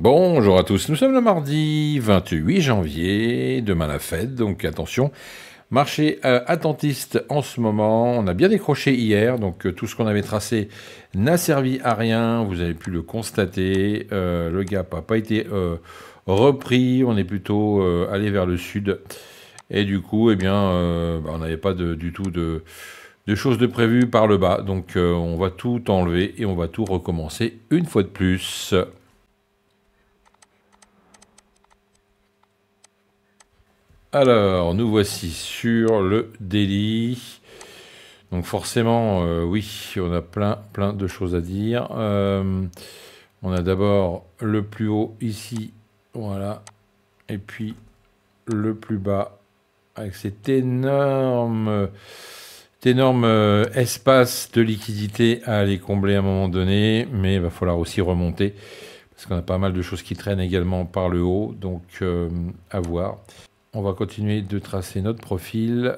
Bonjour à tous, nous sommes le mardi 28 janvier, demain la fête, donc attention, marché attentiste en ce moment, on a bien décroché hier, donc tout ce qu'on avait tracé n'a servi à rien, vous avez pu le constater, le gap n'a pas été repris, on est plutôt allé vers le sud, et du coup, eh bien, on n'avait pas du tout de choses de prévues par le bas, donc on va tout enlever et on va tout recommencer une fois de plus. Alors, nous voici sur le daily. Donc forcément, oui, on a plein de choses à dire. On a d'abord le plus haut ici, voilà. Et puis le plus bas, avec cet énorme espace de liquidité à aller combler à un moment donné. Mais il va falloir aussi remonter, parce qu'on a pas mal de choses qui traînent également par le haut. Donc, à voir. On va continuer de tracer notre profil.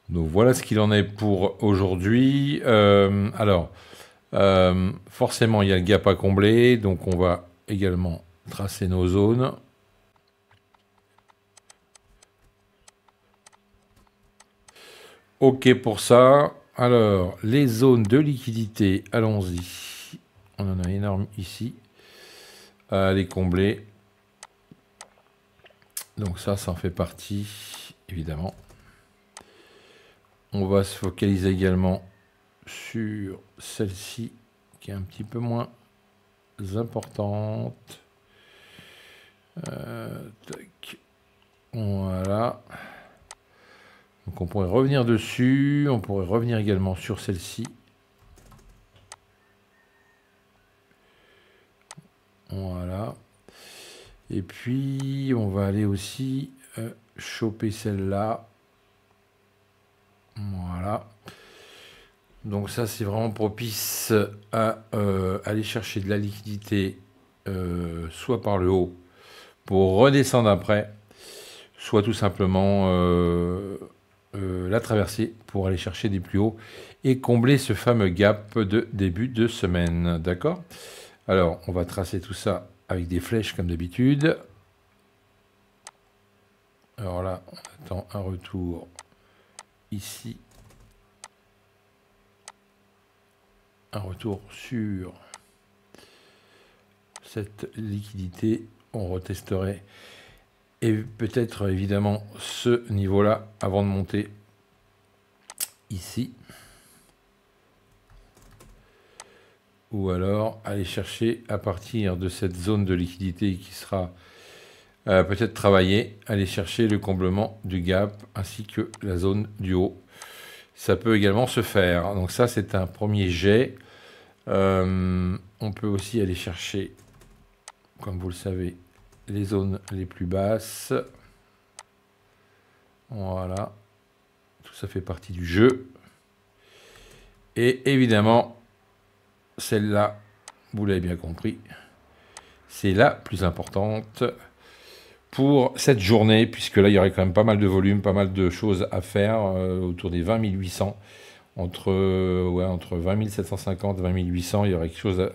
Donc voilà ce qu'il en est pour aujourd'hui. Forcément, il y a le gap à combler, donc on va également tracer nos zones. Ok pour ça. Alors, les zones de liquidité, allons-y. On en a énorme ici. À les combler. Donc ça en fait partie, évidemment. On va se focaliser également sur celle-ci, qui est un petit peu moins importante. Tac. Voilà. Donc on pourrait revenir dessus, on pourrait revenir également sur celle-ci. Voilà. Et puis on va aller aussi choper celle-là. Voilà. Donc ça c'est vraiment propice à aller chercher de la liquidité soit par le haut pour redescendre après, soit tout simplement la traverser pour aller chercher des plus hauts et combler ce fameux gap de début de semaine. D'accord? Alors, on va tracer tout ça avec des flèches comme d'habitude. Alors là, on attend un retour ici. Un retour sur cette liquidité. On retesterait et peut-être évidemment ce niveau-là avant de monter ici. Ou alors aller chercher à partir de cette zone de liquidité qui sera peut-être travaillée, aller chercher le comblement du gap ainsi que la zone du haut. Ça peut également se faire. Donc ça c'est un premier jet. On peut aussi aller chercher, comme vous le savez, les zones les plus basses. Voilà. Tout ça fait partie du jeu. Et évidemment, celle-là, vous l'avez bien compris, c'est la plus importante pour cette journée, puisque là, il y aurait quand même pas mal de volume, pas mal de choses à faire, autour des 20 800, entre 20 750 et 20 800, il y aurait quelque chose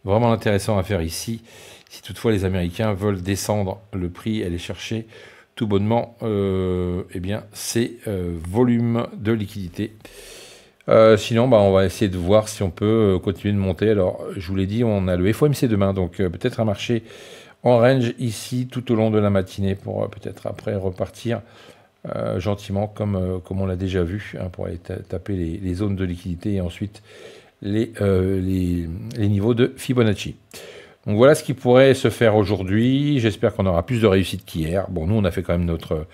vraiment intéressant à faire ici, si toutefois les Américains veulent descendre le prix et aller chercher tout bonnement eh bien, ces volumes de liquidité. Sinon, on va essayer de voir si on peut continuer de monter. Alors, je vous l'ai dit, on a le FOMC demain, donc peut-être un marché en range ici tout au long de la matinée pour peut-être après repartir gentiment comme on l'a déjà vu, hein, pour aller taper les zones de liquidité et ensuite les niveaux de Fibonacci. Donc voilà ce qui pourrait se faire aujourd'hui. J'espère qu'on aura plus de réussite qu'hier. Bon, nous, on a fait quand même notre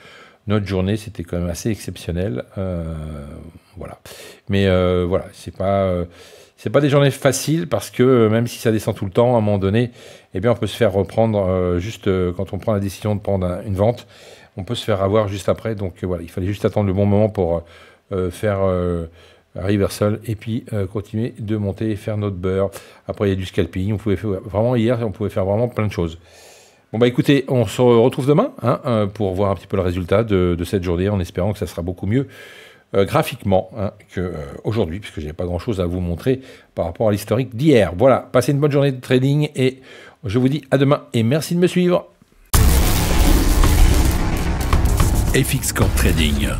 journée, c'était quand même assez exceptionnel. Voilà. Mais voilà, c'est pas des journées faciles parce que même si ça descend tout le temps, à un moment donné, eh bien, on peut se faire reprendre juste quand on prend la décision de prendre une vente, on peut se faire avoir juste après. Donc voilà, il fallait juste attendre le bon moment pour faire un reversal et puis continuer de monter et faire notre beurre. Après, il y a du scalping. On pouvait faire, vraiment hier, on pouvait faire vraiment plein de choses. Bon bah écoutez, on se retrouve demain hein, pour voir un petit peu le résultat de cette journée en espérant que ça sera beaucoup mieux graphiquement qu'aujourd'hui, puisque je n'ai pas grand-chose à vous montrer par rapport à l'historique d'hier. Voilà, passez une bonne journée de trading et je vous dis à demain et merci de me suivre. FX Corp Trading.